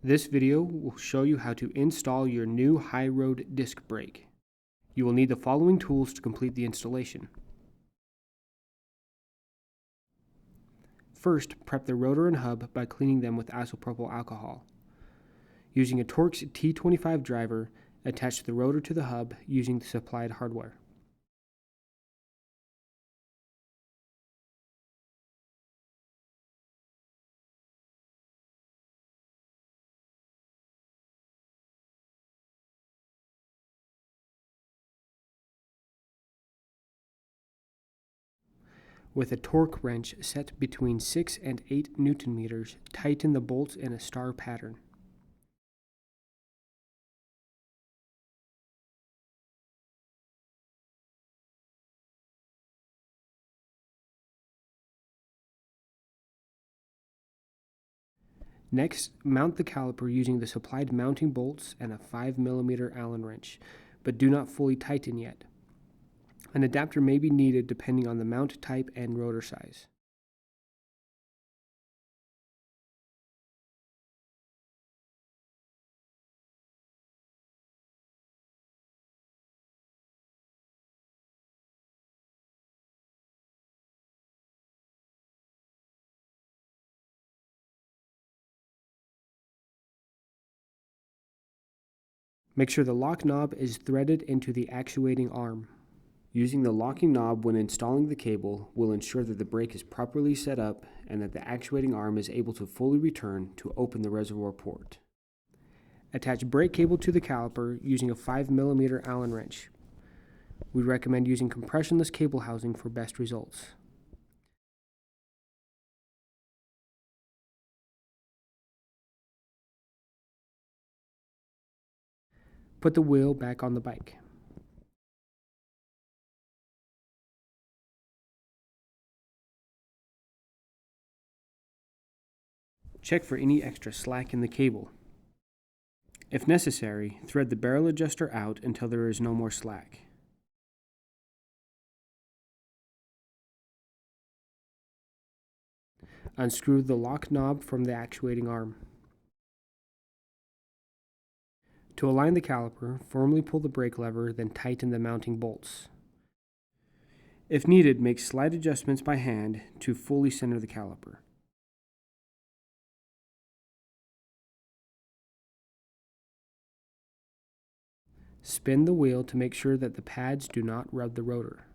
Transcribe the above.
This video will show you how to install your new high road disc brake. You will need the following tools to complete the installation. First, prep the rotor and hub by cleaning them with isopropyl alcohol. Using a Torx T25 driver, attach the rotor to the hub using the supplied hardware. With a torque wrench set between 6 and 8 Newton meters, tighten the bolts in a star pattern. Next, mount the caliper using the supplied mounting bolts and a 5mm Allen wrench, but do not fully tighten yet. An adapter may be needed depending on the mount type and rotor size. Make sure the lock knob is threaded into the actuating arm. Using the locking knob when installing the cable will ensure that the brake is properly set up and that the actuating arm is able to fully return to open the reservoir port. Attach brake cable to the caliper using a 5mm Allen wrench. We recommend using compressionless cable housing for best results. Put the wheel back on the bike. Check for any extra slack in the cable. If necessary, thread the barrel adjuster out until there is no more slack. Unscrew the lock knob from the actuating arm. To align the caliper, firmly pull the brake lever, then tighten the mounting bolts. If needed, make slight adjustments by hand to fully center the caliper. Spin the wheel to make sure that the pads do not rub the rotor.